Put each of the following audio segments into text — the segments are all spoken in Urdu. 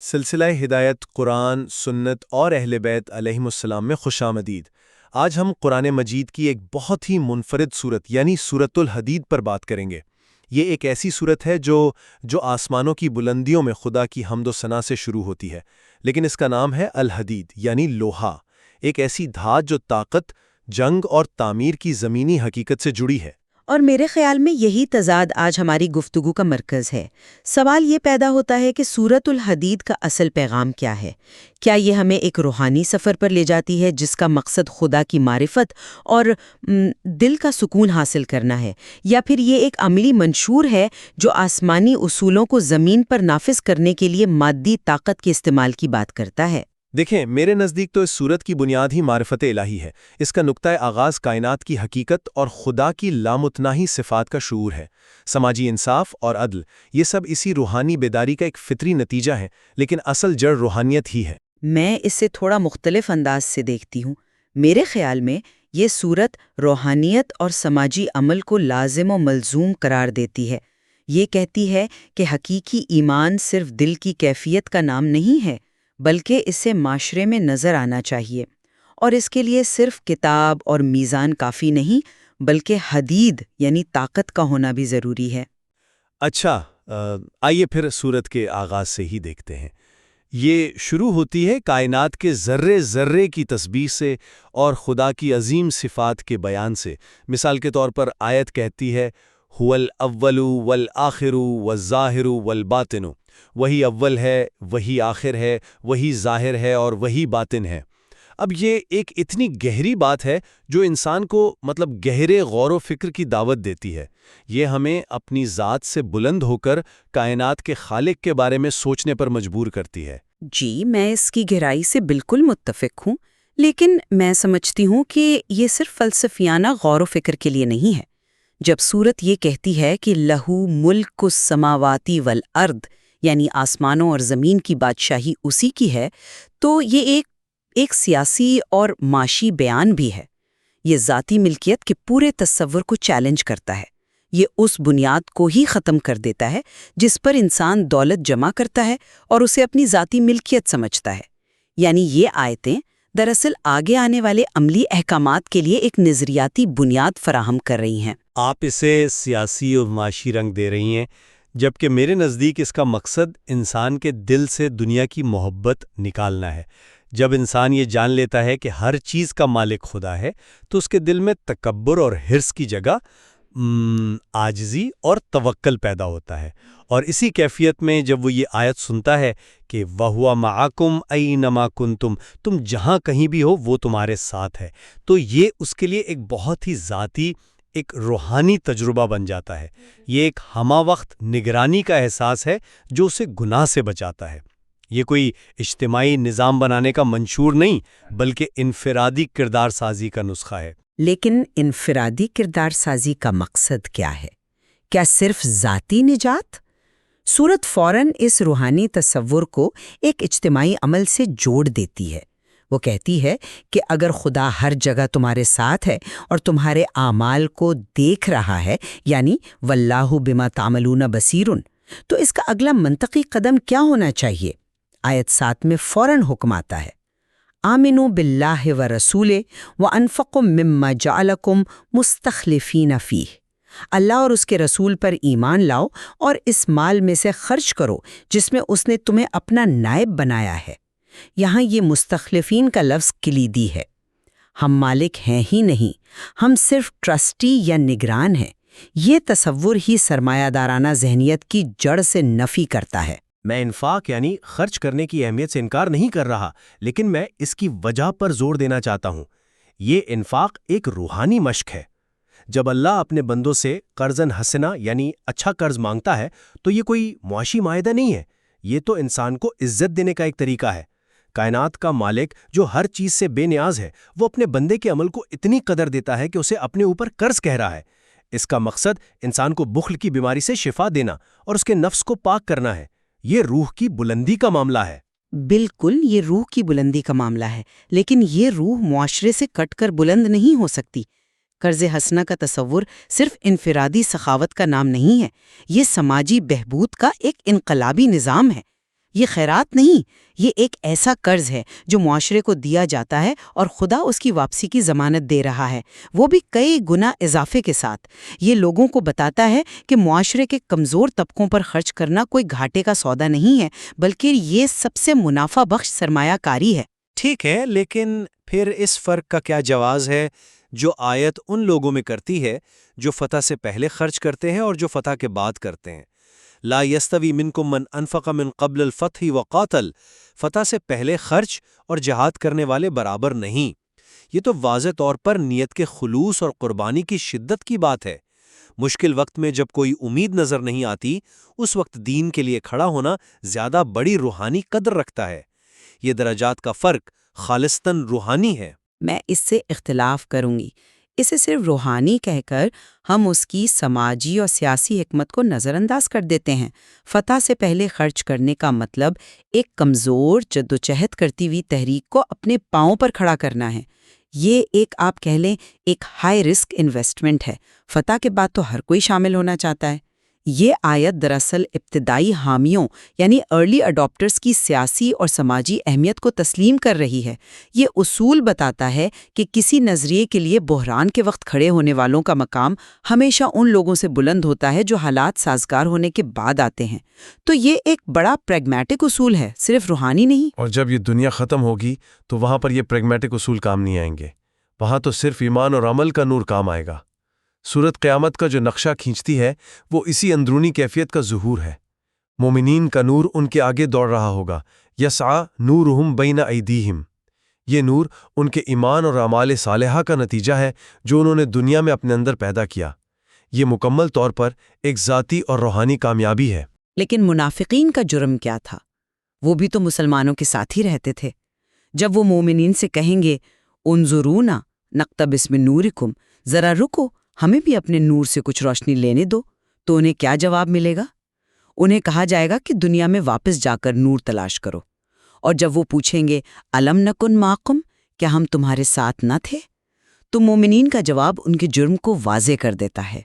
سلسلہ ہدایت قرآن، سنت اور اہل بیت علیہم السلام میں خوش آمدید۔ آج ہم قرآن مجید کی ایک بہت ہی منفرد صورت یعنی سورۃ الحدید پر بات کریں گے۔ یہ ایک ایسی صورت ہے جو آسمانوں کی بلندیوں میں خدا کی حمد و ثنا سے شروع ہوتی ہے، لیکن اس کا نام ہے الحدید یعنی لوہا، ایک ایسی دھات جو طاقت، جنگ اور تعمیر کی زمینی حقیقت سے جڑی ہے۔ اور میرے خیال میں یہی تضاد آج ہماری گفتگو کا مرکز ہے۔ سوال یہ پیدا ہوتا ہے کہ سورۃ الحدید کا اصل پیغام کیا ہے؟ کیا یہ ہمیں ایک روحانی سفر پر لے جاتی ہے جس کا مقصد خدا کی معرفت اور دل کا سکون حاصل کرنا ہے، یا پھر یہ ایک عملی منشور ہے جو آسمانی اصولوں کو زمین پر نافذ کرنے کے لیے مادی طاقت کے استعمال کی بات کرتا ہے؟ دیکھیں، میرے نزدیک تو اس صورت کی بنیاد ہی معرفت الہی ہے۔ اس کا نقطۂ آغاز کائنات کی حقیقت اور خدا کی لامتناہی صفات کا شعور ہے۔ سماجی انصاف اور عدل، یہ سب اسی روحانی بیداری کا ایک فطری نتیجہ ہے، لیکن اصل جڑ روحانیت ہی ہے۔ میں اسے تھوڑا مختلف انداز سے دیکھتی ہوں۔ میرے خیال میں یہ صورت روحانیت اور سماجی عمل کو لازم و ملزوم قرار دیتی ہے۔ یہ کہتی ہے کہ حقیقی ایمان صرف دل کی کیفیت کا نام نہیں ہے، بلکہ اسے معاشرے میں نظر آنا چاہیے، اور اس کے لیے صرف کتاب اور میزان کافی نہیں، بلکہ حدید یعنی طاقت کا ہونا بھی ضروری ہے۔ اچھا، آئیے پھر صورت کے آغاز سے ہی دیکھتے ہیں۔ یہ شروع ہوتی ہے کائنات کے ذرے ذرے کی تسبیح سے اور خدا کی عظیم صفات کے بیان سے۔ مثال کے طور پر آیت کہتی ہے هُوَ الْأَوَّلُ وَالْآخِرُ وَالظَّاهِرُ وَالْبَاطِنُ، وہی اول ہے، وہی آخر ہے، وہی ظاہر ہے اور وہی باطن ہے۔ اب یہ ایک اتنی گہری بات ہے جو انسان کو گہرے غور و فکر کی دعوت دیتی ہے۔ یہ ہمیں اپنی ذات سے بلند ہو کر کائنات کے خالق کے بارے میں سوچنے پر مجبور کرتی ہے۔ جی، میں اس کی گہرائی سے بالکل متفق ہوں، لیکن میں سمجھتی ہوں کہ یہ صرف فلسفیانہ غور و فکر کے لیے نہیں ہے۔ جب سورت یہ کہتی ہے کہ لہو ملک السماواتی والارض، یعنی آسمانوں اور زمین کی بادشاہی اسی کی ہے، تو یہ ایک سیاسی اور معاشی بیان بھی ہے۔ یہ ذاتی ملکیت کے پورے تصور کو چیلنج کرتا ہے۔ یہ اس بنیاد کو ہی ختم کر دیتا ہے جس پر انسان دولت جمع کرتا ہے اور اسے اپنی ذاتی ملکیت سمجھتا ہے۔ یعنی یہ آیتیں دراصل آگے آنے والے عملی احکامات کے لیے ایک نظریاتی بنیاد فراہم کر رہی ہیں۔ آپ اسے سیاسی اور معاشی رنگ دے رہی ہیں، جبکہ میرے نزدیک اس کا مقصد انسان کے دل سے دنیا کی محبت نکالنا ہے۔ جب انسان یہ جان لیتا ہے کہ ہر چیز کا مالک خدا ہے، تو اس کے دل میں تکبر اور حرص کی جگہ عاجزی اور توکل پیدا ہوتا ہے۔ اور اسی کیفیت میں جب وہ یہ آیت سنتا ہے کہ وَهُوَ مَعَكُمْ أَيْنَمَا كُنْتُمْ، تم جہاں کہیں بھی ہو وہ تمہارے ساتھ ہے، تو یہ اس کے لیے ایک بہت ہی ذاتی، ایک روحانی تجربہ بن جاتا ہے۔ یہ ایک ہمہ وقت نگرانی کا احساس ہے جو اسے گناہ سے بچاتا ہے۔ یہ کوئی اجتماعی نظام بنانے کا منشور نہیں، بلکہ انفرادی کردار سازی کا نسخہ ہے۔ لیکن انفرادی کردار سازی کا مقصد کیا ہے؟ کیا صرف ذاتی نجات؟ سورت فوراً اس روحانی تصور کو ایک اجتماعی عمل سے جوڑ دیتی ہے۔ وہ کہتی ہے کہ اگر خدا ہر جگہ تمہارے ساتھ ہے اور تمہارے اعمال کو دیکھ رہا ہے، یعنی واللہ بما تعملون بصیر، تو اس کا اگلا منطقی قدم کیا ہونا چاہیے؟ آیت 7 میں فوراً حکم آتا ہے آمنوا باللہ ورسولہ وانفقوا مما جعلکم مستخلفین فیہ، اللہ اور اس کے رسول پر ایمان لاؤ اور اس مال میں سے خرچ کرو جس میں اس نے تمہیں اپنا نائب بنایا ہے۔ یہاں یہ مستخلفین کا لفظ کلیدی ہے۔ ہم مالک ہیں ہی نہیں، ہم صرف ٹرسٹی یا نگران ہیں۔ یہ تصور ہی سرمایہ دارانہ ذہنیت کی جڑ سے نفی کرتا ہے۔ میں انفاق یعنی خرچ کرنے کی اہمیت سے انکار نہیں کر رہا، لیکن میں اس کی وجہ پر زور دینا چاہتا ہوں۔ یہ انفاق ایک روحانی مشق ہے۔ جب اللہ اپنے بندوں سے قرضاً حسنہ یعنی اچھا قرض مانگتا ہے تو یہ کوئی معاشی معاہدہ نہیں ہے، یہ تو انسان کو عزت دینے کا ایک طریقہ ہے۔ کائنات کا مالک جو ہر چیز سے بے نیاز ہے، وہ اپنے بندے کے عمل کو اتنی قدر دیتا ہے کہ اسے اپنے اوپر قرض کہہ رہا ہے۔ اس کا مقصد انسان کو بخل کی بیماری سے شفا دینا اور اس کے نفس کو پاک کرنا ہے۔ یہ روح کی بلندی کا معاملہ ہے۔ بالکل، یہ روح کی بلندی کا معاملہ ہے، لیکن یہ روح معاشرے سے کٹ کر بلند نہیں ہو سکتی۔ قرض حسنہ کا تصور صرف انفرادی سخاوت کا نام نہیں ہے، یہ سماجی بہبود کا ایک انقلابی نظام ہے۔ یہ خیرات نہیں، یہ ایک ایسا قرض ہے جو معاشرے کو دیا جاتا ہے اور خدا اس کی واپسی کی ضمانت دے رہا ہے، وہ بھی کئی گنا اضافے کے ساتھ۔ یہ لوگوں کو بتاتا ہے کہ معاشرے کے کمزور طبقوں پر خرچ کرنا کوئی گھاٹے کا سودا نہیں ہے، بلکہ یہ سب سے منافع بخش سرمایہ کاری ہے۔ ٹھیک ہے، لیکن پھر اس فرق کا کیا جواز ہے جو آیت ان لوگوں میں کرتی ہے جو فتح سے پہلے خرچ کرتے ہیں اور جو فتح کے بعد کرتے ہیں؟ لا یستوی منکم من انفق من قبل الفتح وقاتل، فتح سے پہلے خرچ اور جہاد کرنے والے برابر نہیں۔ یہ تو واضح طور پر نیت کے خلوص اور قربانی کی شدت کی بات ہے۔ مشکل وقت میں جب کوئی امید نظر نہیں آتی، اس وقت دین کے لیے کھڑا ہونا زیادہ بڑی روحانی قدر رکھتا ہے۔ یہ درجات کا فرق خالصتاً روحانی ہے۔ میں اس سے اختلاف کروں گی۔ اسے صرف روحانی کہہ کر ہم اس کی سماجی اور سیاسی حکمت کو نظر انداز کر دیتے ہیں۔ فتح سے پہلے خرچ کرنے کا مطلب ایک کمزور جدوجہد کرتی ہوئی تحریک کو اپنے پاؤں پر کھڑا کرنا ہے۔ یہ ایک آپ کہہ لیں ایک ہائی رسک انویسٹمنٹ ہے۔ فتح کے بعد تو ہر کوئی شامل ہونا چاہتا ہے۔ یہ آیت دراصل ابتدائی حامیوں یعنی ارلی اڈاپٹرز کی سیاسی اور سماجی اہمیت کو تسلیم کر رہی ہے۔ یہ اصول بتاتا ہے کہ کسی نظریے کے لیے بحران کے وقت کھڑے ہونے والوں کا مقام ہمیشہ ان لوگوں سے بلند ہوتا ہے جو حالات سازگار ہونے کے بعد آتے ہیں۔ تو یہ ایک بڑا پریگمیٹک اصول ہے، صرف روحانی نہیں۔ اور جب یہ دنیا ختم ہوگی تو وہاں پر یہ پریگمیٹک اصول کام نہیں آئیں گے، وہاں تو صرف ایمان اور عمل کا نور کام آئے گا۔ سورت قیامت کا جو نقشہ کھینچتی ہے وہ اسی اندرونی کیفیت کا ظہور ہے۔ مومنین کا نور ان کے آگے دوڑ رہا ہوگا، یسعی نورہم بین ایدیہم۔ یہ نور ان کے ایمان اور اعمال صالحہ کا نتیجہ ہے جو انہوں نے دنیا میں اپنے اندر پیدا کیا۔ یہ مکمل طور پر ایک ذاتی اور روحانی کامیابی ہے۔ لیکن منافقین کا جرم کیا تھا؟ وہ بھی تو مسلمانوں کے ساتھ ہی رہتے تھے۔ جب وہ مومنین سے کہیں گے انظرونا نقتبس من نورکم، ذرا رکو ہمیں بھی اپنے نور سے کچھ روشنی لینے دو، تو انہیں کیا جواب ملے گا؟ انہیں کہا جائے گا کہ دنیا میں واپس جا کر نور تلاش کرو۔ اور جب وہ پوچھیں گے الم نکن معکم، کیا ہم تمہارے ساتھ نہ تھے؟ تو مومنین کا جواب ان کے جرم کو واضح کر دیتا ہے۔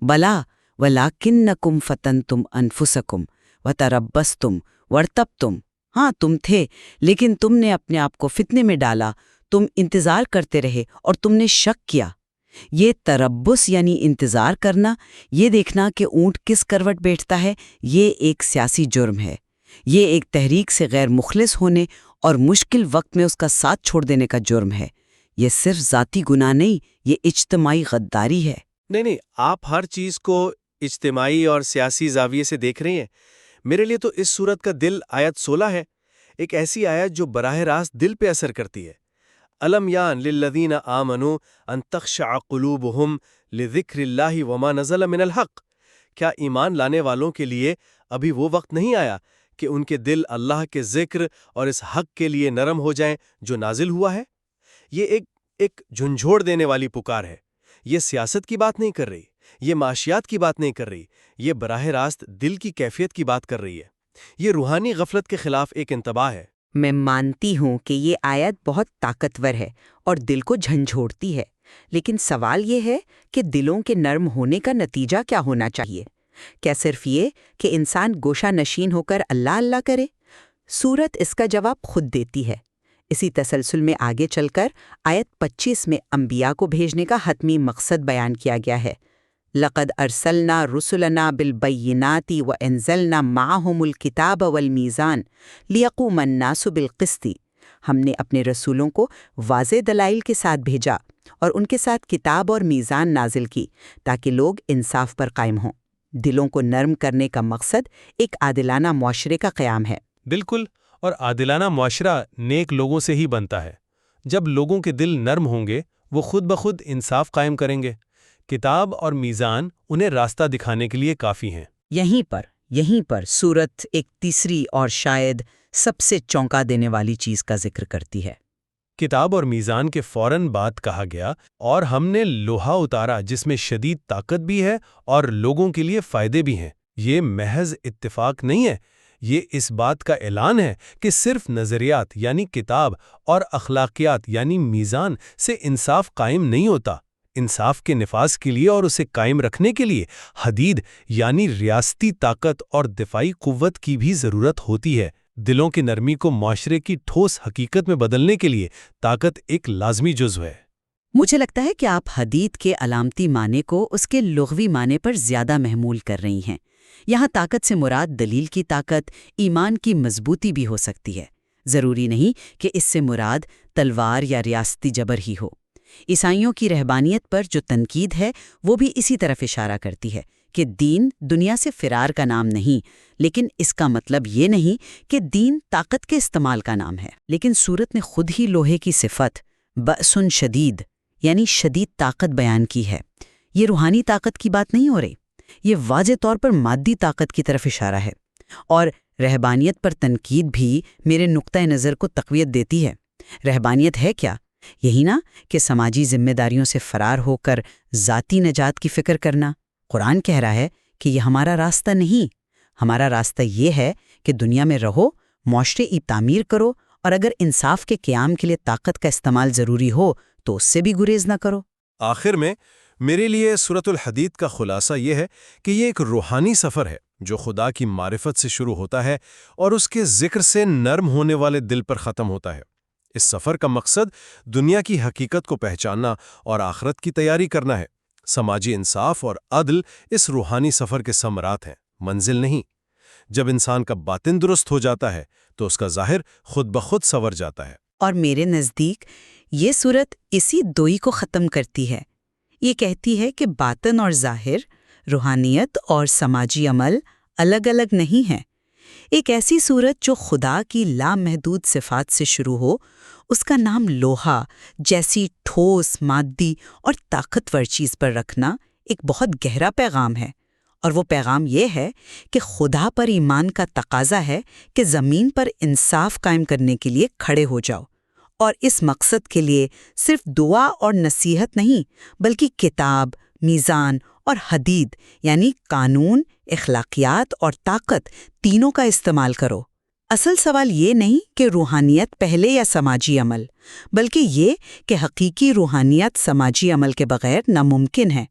بلا ولکنکم فتنتم انفسکم وتربصتم وارتبتم، ہاں تم تھے لیکن تم نے اپنے آپ کو فتنے میں ڈالا، تم انتظار کرتے رہے اور تم نے شک کیا۔ یہ تربص یعنی انتظار کرنا، یہ دیکھنا کہ اونٹ کس کروٹ بیٹھتا ہے، یہ ایک سیاسی جرم ہے۔ یہ ایک تحریک سے غیر مخلص ہونے اور مشکل وقت میں اس کا ساتھ چھوڑ دینے کا جرم ہے۔ یہ صرف ذاتی گناہ نہیں، یہ اجتماعی غداری ہے۔ نہیں، آپ ہر چیز کو اجتماعی اور سیاسی زاویے سے دیکھ رہے ہیں۔ میرے لیے تو اس صورت کا دل آیت 16 ہے، ایک ایسی آیت جو براہ راست دل پہ اثر کرتی ہے۔ الم یان للذین آمنوا ان تخشع قلوبہم لذکر اللہ وما نزل من الحق، کیا ایمان لانے والوں کے لیے ابھی وہ وقت نہیں آیا کہ ان کے دل اللہ کے ذکر اور اس حق کے لیے نرم ہو جائیں جو نازل ہوا ہے؟ یہ ایک جھنجھوڑ دینے والی پکار ہے۔ یہ سیاست کی بات نہیں کر رہی، یہ معاشیات کی بات نہیں کر رہی، یہ براہ راست دل کی کیفیت کی بات کر رہی ہے۔ یہ روحانی غفلت کے خلاف ایک انتباہ ہے۔ میں مانتی ہوں کہ یہ آیت بہت طاقتور ہے اور دل کو جھنجھوڑتی ہے، لیکن سوال یہ ہے کہ دلوں کے نرم ہونے کا نتیجہ کیا ہونا چاہیے؟ کیا صرف یہ کہ انسان گوشہ نشین ہو کر اللہ اللہ کرے؟ سورت اس کا جواب خود دیتی ہے۔ اسی تسلسل میں آگے چل کر آیت 25 میں انبیاء کو بھیجنے کا حتمی مقصد بیان کیا گیا ہے۔ لقد ارسلنا رسلنا بالبینات وانزلنا معهم الکتاب والمیزان لیقوم الناس بالقسط، ہم نے اپنے رسولوں کو واضح دلائل کے ساتھ بھیجا اور ان کے ساتھ کتاب اور میزان نازل کی تاکہ لوگ انصاف پر قائم ہوں۔ دلوں کو نرم کرنے کا مقصد ایک عادلانہ معاشرے کا قیام ہے۔ بالکل، اور عادلانہ معاشرہ نیک لوگوں سے ہی بنتا ہے۔ جب لوگوں کے دل نرم ہوں گے وہ خود بخود انصاف قائم کریں گے۔ کتاب اور میزان انہیں راستہ دکھانے کے لیے کافی ہیں۔ یہیں پر سورت ایک تیسری اور شاید سب سے چونکا دینے والی چیز کا ذکر کرتی ہے۔ کتاب اور میزان کے فوراً بعد کہا گیا اور ہم نے لوہا اتارا جس میں شدید طاقت بھی ہے اور لوگوں کے لیے فائدے بھی ہیں۔ یہ محض اتفاق نہیں ہے، یہ اس بات کا اعلان ہے کہ صرف نظریات یعنی کتاب اور اخلاقیات یعنی میزان سے انصاف قائم نہیں ہوتا۔ انصاف کے نفاذ کے لیے اور اسے قائم رکھنے کے لیے حدید یعنی ریاستی طاقت اور دفاعی قوت کی بھی ضرورت ہوتی ہے۔ دلوں کی نرمی کو معاشرے کی ٹھوس حقیقت میں بدلنے کے لیے طاقت ایک لازمی جزو ہے۔ مجھے لگتا ہے کہ آپ حدید کے علامتی معنی کو اس کے لغوی معنی پر زیادہ محمول کر رہی ہیں۔ یہاں طاقت سے مراد دلیل کی طاقت، ایمان کی مضبوطی بھی ہو سکتی ہے۔ ضروری نہیں کہ اس سے مراد تلوار یا ریاستی جبر ہی ہو۔ عیسائیوں کی رہبانیت پر جو تنقید ہے وہ بھی اسی طرف اشارہ کرتی ہے کہ دین دنیا سے فرار کا نام نہیں، لیکن اس کا مطلب یہ نہیں کہ دین طاقت کے استعمال کا نام ہے۔ لیکن سورت نے خود ہی لوہے کی صفت بأسٌ شدید یعنی شدید طاقت بیان کی ہے۔ یہ روحانی طاقت کی بات نہیں ہو رہی، یہ واضح طور پر مادی طاقت کی طرف اشارہ ہے۔ اور رہبانیت پر تنقید بھی میرے نقطۂ نظر کو تقویت دیتی ہے۔ رہبانیت ہے کیا؟ یہی نا کہ سماجی ذمہ داریوں سے فرار ہو کر ذاتی نجات کی فکر کرنا۔ قرآن کہہ رہا ہے کہ یہ ہمارا راستہ نہیں، ہمارا راستہ یہ ہے کہ دنیا میں رہو، معاشرے کی تعمیر کرو، اور اگر انصاف کے قیام کے لیے طاقت کا استعمال ضروری ہو تو اس سے بھی گریز نہ کرو۔ آخر میں میرے لیے سورۃ الحدید کا خلاصہ یہ ہے کہ یہ ایک روحانی سفر ہے جو خدا کی معرفت سے شروع ہوتا ہے اور اس کے ذکر سے نرم ہونے والے دل پر ختم ہوتا ہے۔ اس سفر کا مقصد دنیا کی حقیقت کو پہچاننا اور آخرت کی تیاری کرنا ہے۔ سماجی انصاف اور عدل اس روحانی سفر کے ثمرات ہیں، منزل نہیں۔ جب انسان کا باطن درست ہو جاتا ہے تو اس کا ظاہر خود بخود سنور جاتا ہے۔ اور میرے نزدیک یہ صورت اسی دوئی کو ختم کرتی ہے۔ یہ کہتی ہے کہ باطن اور ظاہر، روحانیت اور سماجی عمل الگ الگ نہیں ہیں۔ ایک ایسی صورت جو خدا کی لامحدود صفات سے شروع ہو، اس کا نام لوہا جیسی ٹھوس، مادی اور طاقتور چیز پر رکھنا ایک بہت گہرا پیغام ہے۔ اور وہ پیغام یہ ہے کہ خدا پر ایمان کا تقاضا ہے کہ زمین پر انصاف قائم کرنے کے لیے کھڑے ہو جاؤ، اور اس مقصد کے لیے صرف دعا اور نصیحت نہیں بلکہ کتاب، میزان اور حدید یعنی قانون، اخلاقیات اور طاقت تینوں کا استعمال کرو۔ اصل سوال یہ نہیں کہ روحانیت پہلے یا سماجی عمل، بلکہ یہ کہ حقیقی روحانیت سماجی عمل کے بغیر ناممکن ہے۔